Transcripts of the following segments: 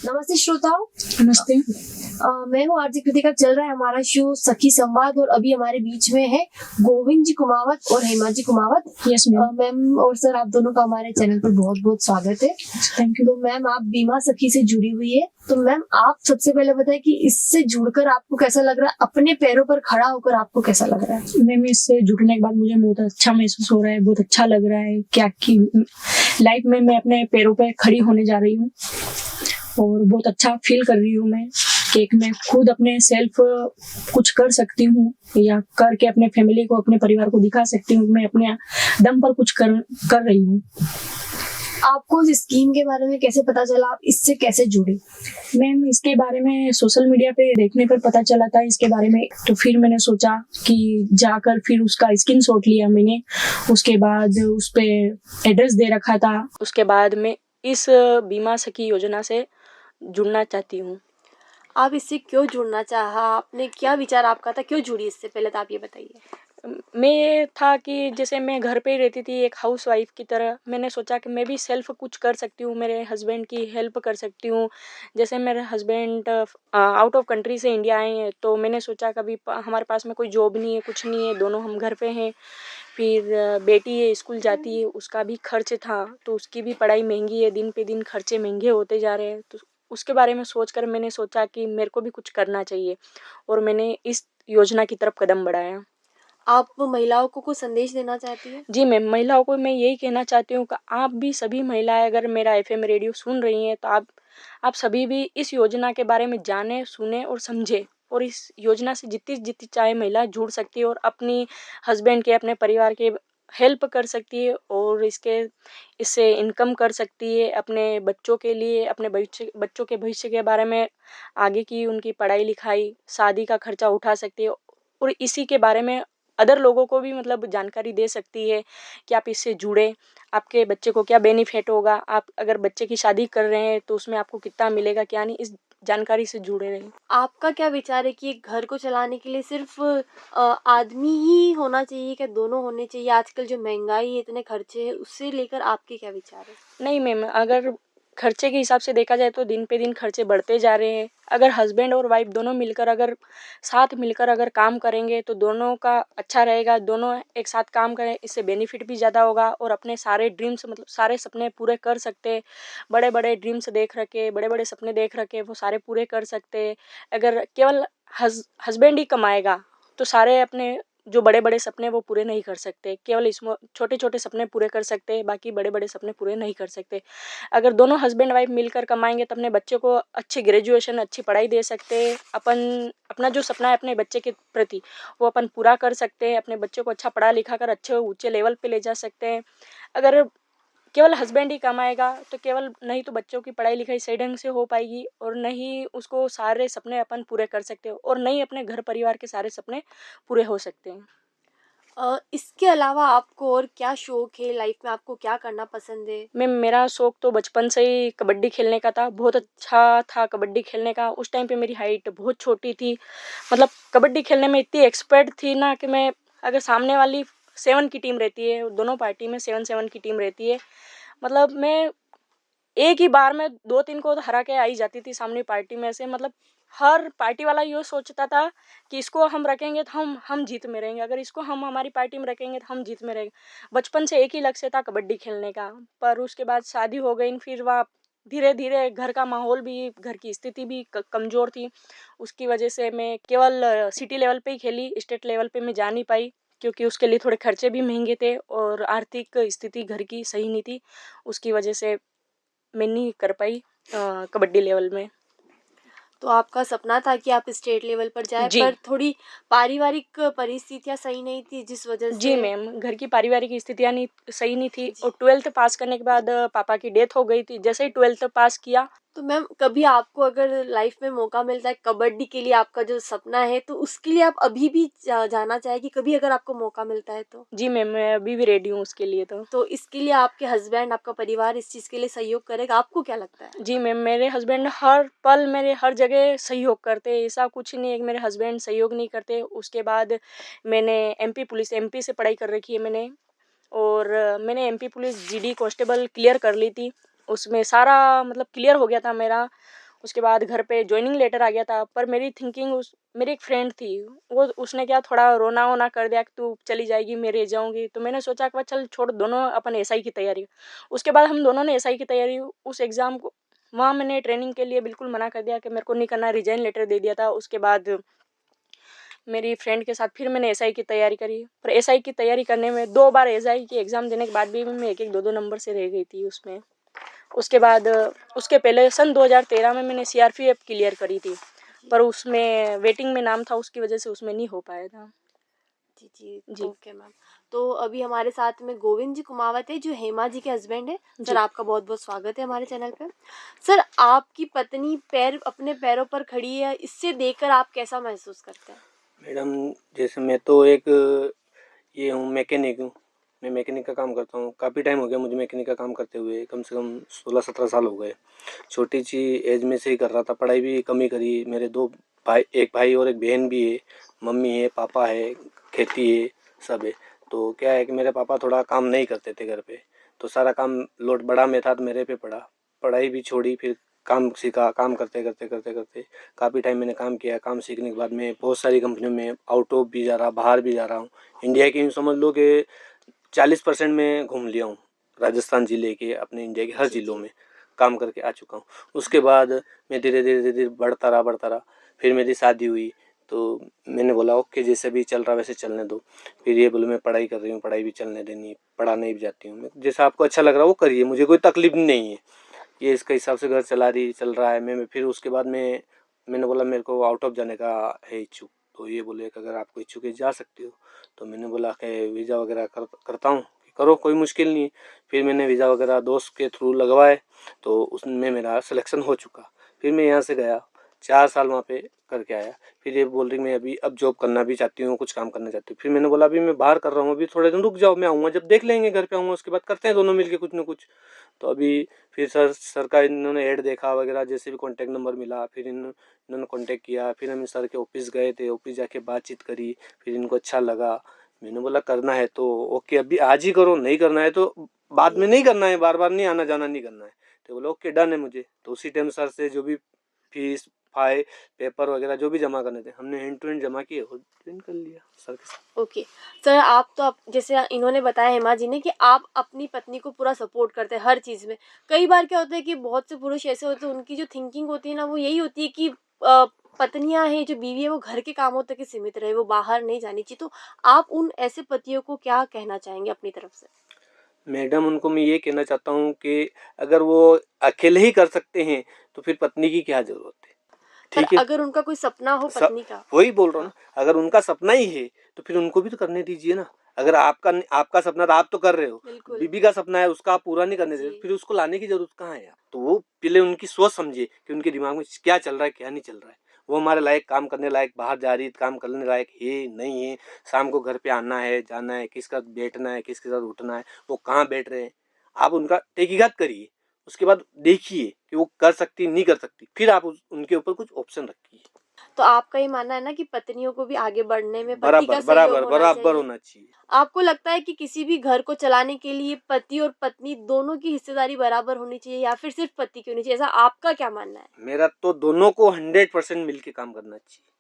नमस्ते श्रोताओ। नमस्ते। मैं हूँ आरजे कृतिका। चल रहा है हमारा शो सखी संवाद और अभी हमारे बीच में है गोविंद जी कुमावत और Hema ji Kumawat. Yes ma'am. Ma'am और सर, आप दोनों का हमारे चैनल पर बहुत बहुत स्वागत है। Thank you. तो मैम, आप बीमा सखी से जुड़ी हुई है, तो मैम आप सबसे पहले बताएं कि इससे जुड़कर आपको कैसा लग रहा है, अपने पैरों पर खड़ा होकर आपको कैसा लग रहा है? मैम, इससे जुड़ने के बाद मुझे बहुत अच्छा महसूस हो रहा है, बहुत अच्छा लग रहा है क्या कि लाइफ में मैं अपने पैरों पे खड़ी होने जा रही हूँ और बहुत अच्छा फील कर रही हूँ मैं कि मैं खुद अपने सेल्फ कुछ कर सकती हूँ या करके अपने फैमिली को, अपने परिवार को दिखा सकती हूँ। मैं अपने दम पर कुछ कर रही हूँ। आपको इस स्कीम के बारे में कैसे पता चला, आप इससे कैसे जुड़े? मैम, इसके बारे में सोशल मीडिया पे देखने पर पता चला था इसके बारे में, तो फिर मैंने सोचा कि जाकर फिर उसका स्क्रीनशॉट लिया मैंने। उसके बाद उस पे एड्रेस दे रखा था। उसके बाद मैं इस बीमा सखी योजना से जुड़ना चाहती हूँ। आप इससे क्यों जुड़ना चाहा, आपने क्या विचार आपका था, क्यों जुड़ी इससे, पहले तो आप ये बताइए। मैं ये था कि जैसे मैं घर पे ही रहती थी एक हाउसवाइफ की तरह, मैंने सोचा कि मैं भी सेल्फ कुछ कर सकती हूँ, मेरे हस्बैंड की हेल्प कर सकती हूँ। जैसे मेरे हस्बैंड आउट ऑफ कंट्री से इंडिया आए हैं, तो मैंने सोचा कभी हमारे पास में कोई जॉब नहीं है, कुछ नहीं है, दोनों हम घर पे हैं। फिर बेटी है, स्कूल जाती है, उसका भी खर्च था, तो उसकी भी पढ़ाई महंगी है, दिन पे दिन खर्चे महंगे होते जा रहे हैं। तो उसके बारे में सोचकर मैंने सोचा कि मेरे को भी कुछ करना चाहिए और मैंने इस योजना की तरफ कदम बढ़ाया। आप महिलाओं को कुछ संदेश देना चाहती हैं? जी मैम, महिलाओं को मैं यही कहना चाहती हूँ कि आप भी, सभी महिलाएं अगर मेरा एफएम रेडियो सुन रही हैं, तो आप सभी भी इस योजना के बारे में जाने, सुने और समझे, और इस योजना से जितनी जितनी चाहे महिला जुड़ सकती है और अपनी हस्बैंड के, अपने परिवार के हेल्प कर सकती है और इससे इनकम कर सकती है। अपने बच्चों के लिए, अपने बच्चों के भविष्य के बारे में, आगे की उनकी पढ़ाई लिखाई, शादी का खर्चा उठा सकती है और इसी के बारे में अदर लोगों को भी मतलब जानकारी दे सकती है कि आप इससे जुड़े, आपके बच्चे को क्या बेनिफिट होगा, आप अगर बच्चे की शादी कर रहे हैं तो उसमें आपको कितना मिलेगा क्या नहीं, इस जानकारी से जुड़े रहें। आपका क्या विचार है कि एक घर को चलाने के लिए सिर्फ आदमी ही होना चाहिए, क्या दोनों होने चाहिए? आजकल जो महंगाई है, इतने खर्चे हैं, उससे लेकर आपके क्या विचार है? नहीं मैम, अगर खर्चे के हिसाब से देखा जाए तो दिन पे दिन खर्चे बढ़ते जा रहे हैं। अगर हस्बैंड और वाइफ दोनों मिलकर, अगर साथ मिलकर अगर काम करेंगे तो दोनों का अच्छा रहेगा। दोनों एक साथ काम करें, इससे बेनिफिट भी ज़्यादा होगा और अपने सारे ड्रीम्स, मतलब सारे सपने पूरे कर सकते हैं। बड़े बड़े ड्रीम्स देख रखे, बड़े बड़े सपने देख रखे, वो सारे पूरे कर सकते हैं। अगर केवल हस्बैंड ही कमाएगा तो सारे अपने जो बड़े बड़े सपने वो पूरे नहीं कर सकते, केवल इसमें छोटे छोटे सपने पूरे कर सकते हैं, बाकी बड़े बड़े सपने पूरे नहीं कर सकते। अगर दोनों हस्बैंड वाइफ मिलकर कमाएंगे तो अपने बच्चे को अच्छी ग्रेजुएशन, अच्छी पढ़ाई दे सकते हैं। अपना जो सपना है अपने बच्चे के प्रति, वो अपन पूरा कर सकते हैं। अपने बच्चे को अच्छा पढ़ा लिखा कर अच्छे ऊंचे लेवल पे ले जा सकते हैं। अगर केवल हस्बैंड ही कमाएगा तो केवल नहीं तो बच्चों की पढ़ाई लिखाई सही ढंग से हो पाएगी और नहीं उसको सारे सपने अपन पूरे कर सकते हो और नहीं अपने घर परिवार के सारे सपने पूरे हो सकते हैं। इसके अलावा आपको और क्या शौक है लाइफ में, आपको क्या करना पसंद है? मैं, मेरा शौक तो बचपन से ही कबड्डी खेलने का था। बहुत अच्छा था कबड्डी खेलने का। उस टाइम पे मेरी हाइट बहुत छोटी थी, मतलब कबड्डी खेलने में इतनी एक्सपर्ट थी ना कि मैं, अगर सामने वाली 7 की टीम रहती है, दोनों पार्टी में 7-7 की टीम रहती है, मतलब मैं एक ही बार में 2-3 को तो हरा के आई जाती थी सामने पार्टी में से। मतलब हर पार्टी वाला ये सोचता था कि इसको हम रखेंगे तो हम जीत में रहेंगे, अगर इसको हम हमारी पार्टी में रखेंगे तो हम जीत में रहेंगे। बचपन से एक ही लक्ष्य था कबड्डी खेलने का। पर उसके बाद शादी हो गई, फिर वहाँ धीरे धीरे घर का माहौल भी, घर की स्थिति भी कमज़ोर थी। उसकी वजह से मैं केवल सिटी लेवल पे ही खेली, स्टेट लेवल पे मैं जा नहीं पाई, क्योंकि उसके लिए थोड़े खर्चे भी महंगे थे और आर्थिक स्थिति घर की सही नहीं थी। उसकी वजह से मैं नहीं कर पाई कबड्डी लेवल में। तो आपका सपना था कि आप स्टेट लेवल पर जाए, जी। पर थोड़ी पारिवारिक परिस्थितियां सही नहीं थी जिस वजह जी से। मैम, घर की पारिवारिक स्थितियाँ नहीं सही नहीं थी जी। और 12th पास करने के बाद पापा की डेथ हो गई थी। जैसे ही 12th पास किया। तो मैम, कभी आपको अगर लाइफ में मौका मिलता है कबड्डी के लिए, आपका जो सपना है, तो उसके लिए आप अभी भी जाना चाहेगी, कभी अगर आपको मौका मिलता है तो? जी मैम, मैं अभी भी रेडी हूँ उसके लिए तो। तो इसके लिए आपके हस्बैंड, आपका परिवार इस चीज़ के लिए सहयोग करेगा, आपको क्या लगता है? जी मैम, मेरे हस्बैंड हर पल मेरे हर जगह सहयोग करते हैं। ऐसा कुछ नहीं है कि मेरे हस्बैंड सहयोग नहीं करते। उसके बाद मैंने एमपी से पढ़ाई कर रखी है मैंने, और मैंने MP police GD constable clear कर ली थी। उसमें सारा मतलब क्लियर हो गया था मेरा। उसके बाद घर पे जॉइनिंग लेटर आ गया था, पर मेरी थिंकिंग मेरी एक फ्रेंड थी, वो उसने क्या थोड़ा रोना वोना कर दिया कि तू चली जाएगी मैं रह जाऊंगी। तो मैंने सोचा कि चल छोड़, दोनों अपन एसआई की तैयारी। उसके बाद हम दोनों ने एसआई की तैयारी, उस एग्ज़ाम को वहाँ मैंने ट्रेनिंग के लिए बिल्कुल मना कर दिया कि मेरे को नहीं करना, रिजाइन लेटर दे दिया था। उसके बाद मेरी फ्रेंड के साथ फिर मैंने एसआई की तैयारी करी, पर एसआई की तैयारी करने में 2 बार एसआई की एग्ज़ाम देने के बाद भी मैं 1-1, 2-2 नंबर से रह गई थी उसमें। उसके बाद उसके पहले सन 2013 में मैंने सीआरपीएफ क्लियर करी थी, पर उसमें वेटिंग में नाम था, उसकी वजह से उसमें नहीं हो पाया था। जी, जी। जी, ओके मैम। तो अभी हमारे साथ में गोविंद जी कुमावत है जो हेमा जी के हस्बैंड हैं। सर जी। आपका बहुत-बहुत स्वागत है हमारे चैनल पे। सर आपकी पत्नी अपने पैरों पर खड़ी है, इससे देखकर आप कैसा महसूस करते हैं? मैडम, जैसे मैं तो एक ये हूँ, मैकेनिक हूँ। मैं मैकेनिक का काम करता हूँ। काफ़ी टाइम हो गया मुझे मैकेनिक का काम करते हुए, कम से कम 16-17 साल हो गए। छोटी सी एज में से ही कर रहा था, पढ़ाई भी कम ही करी। मेरे 2 भाई, एक भाई और एक बहन भी है, मम्मी है, पापा है, खेती है, सब है। तो क्या है कि मेरे पापा थोड़ा काम नहीं करते थे घर पे, तो सारा काम लोड बड़ा में था तो मेरे पे पड़ा। पढ़ाई भी छोड़ी, फिर काम सीखा। काम करते करते करते करते काफ़ी टाइम मैंने काम किया। काम सीखने के बाद मैं बहुत सारी कंपनियों में आउट ऑफ भी जा रहा, बाहर भी जा रहा हूँ। इंडिया की यूँ समझ लो कि 40% में घूम लिया हूँ। राजस्थान ज़िले के, अपने इंडिया के हर जी, ज़िलों जी। में काम करके आ चुका हूँ। उसके बाद मैं धीरे धीरे बढ़ता रहा। फिर मेरी शादी हुई, तो मैंने बोला ओके, जैसे भी चल रहा वैसे चलने दो। फिर ये बोले मैं पढ़ाई कर रही हूँ, पढ़ाई भी चलने देनी है, पढ़ाने भी जाती हूँ। जैसा आपको अच्छा लग रहा है वो करिए, मुझे कोई तकलीफ नहीं है। ये इसके हिसाब से घर चल रहा है। मैं फिर उसके बाद मैंने बोला मेरे को आउट ऑफ जाने का है इच्छुक। तो ये बोले कि अगर आपको इच्छुक है जा सकते हो। तो मैंने बोला कि वीज़ा वगैरह करता हूँ, करो, कोई मुश्किल नहीं है। फिर मैंने वीज़ा वगैरह दोस्त के थ्रू लगवाए, तो उसमें मेरा सिलेक्शन हो चुका। फिर मैं यहाँ से गया, 4 साल वहाँ पे करके आया। फिर ये बोल रही मैं अभी अब जॉब करना भी चाहती हूँ, कुछ काम करना चाहती हूँ। फिर मैंने बोला अभी मैं बाहर कर रहा हूँ, अभी थोड़े दिन रुक जाओ, मैं आऊँगा जब देख लेंगे, घर पे आऊँगा उसके बाद करते हैं दोनों मिलके कुछ ना कुछ। तो अभी फिर सर का इन्होंने ऐड देखा वगैरह, जैसे भी कॉन्टैक्ट नंबर मिला, फिर इन्होंने कॉन्टैक्ट किया। फिर हम सर के ऑफिस गए थे, ऑफिस जाके बातचीत करी। फिर इनको अच्छा लगा। मैंने बोला करना है तो ओके, अभी आज ही करो, नहीं करना है तो बाद में जी। नहीं करना है, बार बार नहीं आना जाना नहीं करना है। तो बोला ओके डन है मुझे। तो उसी टाइम सर से जो भी फीस, फाइल, पेपर वगैरह जो भी जमा करने थे हमने हैंड टू हैंड जमा किए और ज्वाइन कर लिया सर के साथ। ओके। सर आप तो जैसे इन्होंने बताया हेमा जी ने कि आप अपनी पत्नी को पूरा सपोर्ट करते हैं हर चीज़ में। कई बार क्या होता है कि बहुत से पुरुष ऐसे होते हैं, उनकी जो थिंकिंग होती है ना वो यही होती है कि पत्नियां हैं, जो बीवी है वो घर के कामों तक ही सीमित रहे, वो बाहर नहीं जानी चाहिए। तो आप उन ऐसे पतियों को क्या कहना चाहेंगे अपनी तरफ से? मैडम, उनको मैं ये कहना चाहता हूँ कि अगर वो अकेले ही कर सकते हैं तो फिर पत्नी की क्या ज़रूरत है। पर ठीक है, अगर उनका कोई सपना हो सब पत्नी का। वही बोल रहा हूँ हाँ। ना, अगर उनका सपना ही है तो फिर उनको भी तो करने दीजिए ना। अगर आपका आपका सपना था, आप तो कर रहे हो, बिल्कुल। बीबी का सपना है उसका आप पूरा नहीं करने दे जी। रहे, फिर उसको लाने की जरूरत कहाँ है। आप तो वो पहले उनकी सोच समझिए कि उनके दिमाग में क्या चल रहा है, क्या नहीं चल रहा है। वो हमारे लायक, काम करने लायक, बाहर जा रही है, काम करने लायक है नहीं है, शाम को घर पे आना है, जाना है, किसके साथ बैठना है, किसके साथ उठना है, वो कहाँ बैठ रहे हैं। आप उनका तहकीकात करिए, उसके बाद देखिए कि वो कर सकती नहीं कर सकती, फिर आप उनके ऊपर कुछ ऑप्शन रखिए। तो आपका ये मानना है ना कि पत्नियों को भी आगे बढ़ने में पति का बराबर सहयोग बराबर होना बराबर चाहिए। होना चाहिए। आपको लगता है कि किसी भी घर को चलाने के लिए पति और पत्नी दोनों की हिस्सेदारी बराबर होनी चाहिए या फिर सिर्फ पति की होनी चाहिए? ऐसा आपका क्या मानना है? मेरा तो दोनों को 100% मिलके काम करना चाहिए।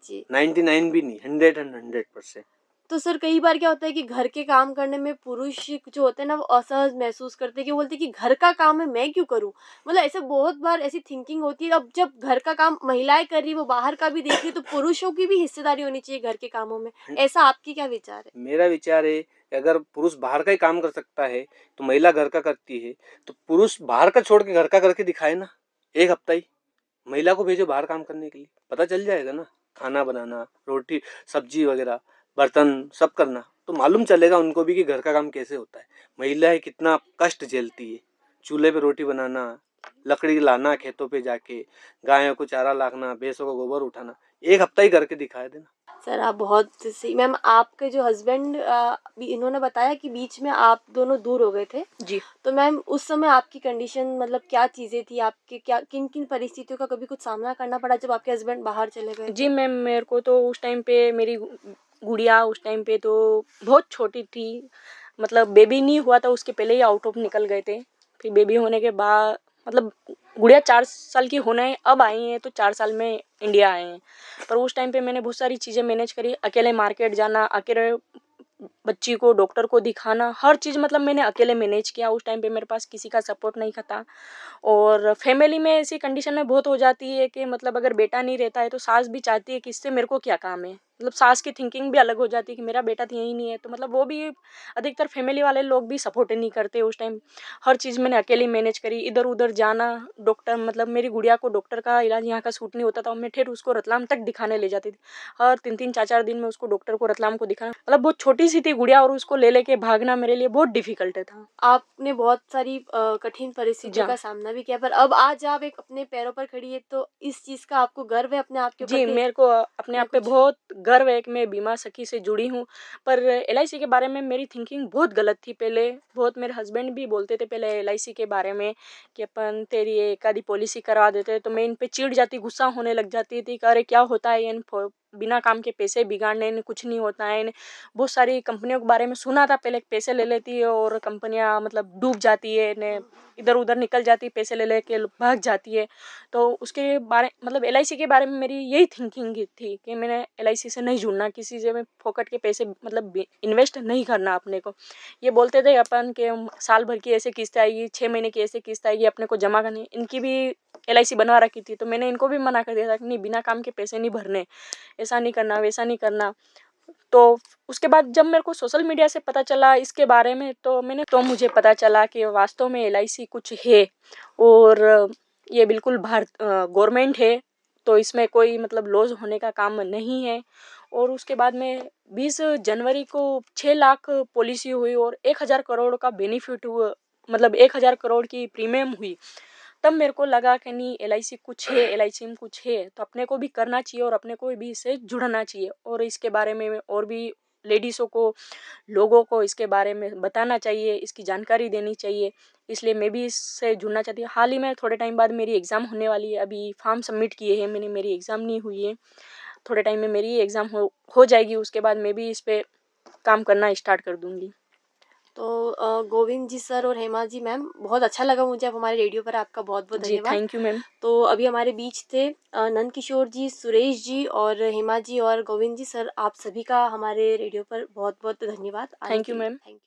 जी। 99 भी नहीं, 100%। तो सर कई बार क्या होता है कि घर के काम करने में पुरुष जो होते हैं ना वो असहज महसूस करते हैं, कि बोलते हैं कि घर का काम है मैं क्यों करूं। मतलब ऐसे बहुत बार ऐसी थिंकिंग होती है। अब जब घर का काम महिलाएं कर रही, वो बाहर का भी देख रही, तो पुरुषों की भी हिस्सेदारी होनी चाहिए घर के कामों में। ऐसा आपकी क्या विचार है? मेरा विचार है कि अगर पुरुष बाहर का ही काम कर सकता है तो महिला घर का करती है, तो पुरुष बाहर का छोड़ के घर का करके दिखाए ना, एक हफ्ता ही महिला को भेजो बाहर काम करने के लिए, पता चल जाएगा ना। खाना बनाना, रोटी सब्जी वगैरह, बर्तन सब करना, तो मालूम चलेगा उनको भी कि घर का काम कैसे होता है, महिलाएं कितना कष्ट झेलती है। चूल्हे पे रोटी बनाना, लकड़ी लाना खेतों पे जाके, गायों को चारा लाना, भैंसों को गोबर उठाना, एक हफ्ता ही करके दिखाए देना। सर आप बहुत सही। मैम आपके जो हस्बैंड इन्होंने बताया कि बीच में आप दोनों दूर हो गए थे। जी। तो मैम उस समय आपकी कंडीशन मतलब क्या चीज़ें थी, आपके क्या किन किन परिस्थितियों का कभी कुछ सामना करना पड़ा जब आपके हस्बैंड बाहर चले गए जी थे? मैम, मेरे को तो उस टाइम पे मेरी गुड़िया उस टाइम पे तो बहुत छोटी थी, मतलब बेबी नहीं हुआ था उसके पहले ही आउट ऑफ निकल गए थे। फिर बेबी होने के बाद मतलब गुड़िया 4 साल की होने अब आई हैं, तो 4 साल में इंडिया आए हैं। पर उस टाइम पे मैंने बहुत सारी चीज़ें मैनेज करी, अकेले मार्केट जाना, अकेले बच्ची को डॉक्टर को दिखाना, हर चीज़ मतलब मैंने अकेले मैनेज किया। उस टाइम पे मेरे पास किसी का सपोर्ट नहीं था। और फैमिली में ऐसी कंडीशन में बहुत हो जाती है कि मतलब अगर बेटा नहीं रहता है तो सास भी चाहती है कि इससे मेरे को क्या काम है, मतलब सास की थिंकिंग भी अलग हो जाती है कि मेरा बेटा तो यही नहीं है, तो मतलब वो भी अधिकतर फैमिली वाले लोग भी सपोर्ट नहीं करते उस टाइम। हर चीज़ मैंने अकेली मैनेज करी, इधर उधर जाना, डॉक्टर मतलब मेरी गुड़िया को डॉक्टर का इलाज यहाँ का सूट नहीं होता था, मैं ठेठ उसको रतलाम तक दिखाने ले जाती थी। हर 3-3 4-4 दिन में उसको डॉक्टर को रतलाम को दिखाना, मतलब बहुत छोटी सी थी गुड़िया और उसको ले लेके भागना मेरे लिए बहुत डिफिकल्ट था। आपने बहुत सारी कठिन परिस्थितियों जा का सामना भी किया, पर अब आज आप एक अपने पैरों पर खड़ी है, तो इस चीज़ का आपको गर्व है अपने आप के ऊपर जी, कि मेरे को अपने मैं आप पे कुछ बहुत गर्व है कि मैं बीमा सखी से जुड़ी हूँ। पर एलआईसी के बारे में मेरी थिंकिंग बहुत गलत थी पहले। बहुत मेरे हस्बैंड भी बोलते थे पहले एलआईसी के बारे में कि अपन तेरी एक आधी पॉलिसी करवा देते हैं, तो मैं इन पे चिढ़ जाती, गुस्सा होने लग जाती थी कि अरे क्या होता है इन बिना काम के पैसे बिगाड़ने, इन्हें कुछ नहीं होता है। इन्हें बहुत सारी कंपनियों के बारे में सुना था पहले, पैसे ले लेती है और कंपनियां मतलब डूब जाती है, इन्हें इधर उधर निकल जाती है, पैसे ले लेके भाग जाती है। तो उसके बारे मतलब एलआईसी के बारे में मेरी यही थिंकिंग थी कि मैंने एलआईसी से नहीं जुड़ना, किसी से में फोकट के पैसे मतलब इन्वेस्ट नहीं करना अपने को। ये बोलते थे अपन के साल भर की ऐसे किस्त आएगी, 6 महीने की ऐसे किस्त आएगी, अपने को जमा करनी। इनकी भी एलआईसी बनवा रखी थी, तो मैंने इनको भी मना कर दिया था कि नहीं, बिना काम के पैसे नहीं भरने, ऐसा नहीं करना, वैसा नहीं करना। तो उसके बाद जब मेरे को सोशल मीडिया से पता चला इसके बारे में, तो मुझे पता चला कि वास्तव में एलआईसी कुछ है और ये बिल्कुल गवर्नमेंट है, तो इसमें कोई मतलब लॉस होने का काम नहीं है। और उसके बाद में 20 जनवरी को 6 लाख पॉलिसी हुई और 1000 करोड़ का बेनिफिट हुआ, मतलब 1000 करोड़ की प्रीमियम हुई। तब मेरे को लगा कि नहीं, एलआईसी कुछ है, एलआईसी में कुछ है, तो अपने को भी करना चाहिए और अपने को भी इससे जुड़ना चाहिए और इसके बारे में और भी लेडीज़ों को, लोगों को इसके बारे में बताना चाहिए, इसकी जानकारी देनी चाहिए। इसलिए मैं भी इससे जुड़ना चाहती हूँ। हाल ही में थोड़े टाइम बाद मेरी एग्ज़ाम होने वाली है, अभी फॉर्म सबमिट किए हैं मैंने, मेरी एग्ज़ाम नहीं हुई है। थोड़े टाइम में मेरी एग्ज़ाम हो जाएगी, उसके बाद मैं भी इस पे काम करना स्टार्ट कर दूँगी। तो गोविंद जी सर और हेमा जी मैम, बहुत अच्छा लगा मुझे अब हमारे रेडियो पर, आपका बहुत बहुत जी, धन्यवाद। Thank you ma'am. तो अभी हमारे बीच थे नंद किशोर जी, सुरेश जी और हेमा जी और गोविंद जी सर, आप सभी का हमारे रेडियो पर बहुत बहुत धन्यवाद आने थैंक के यू लिए। मैम। Thank you.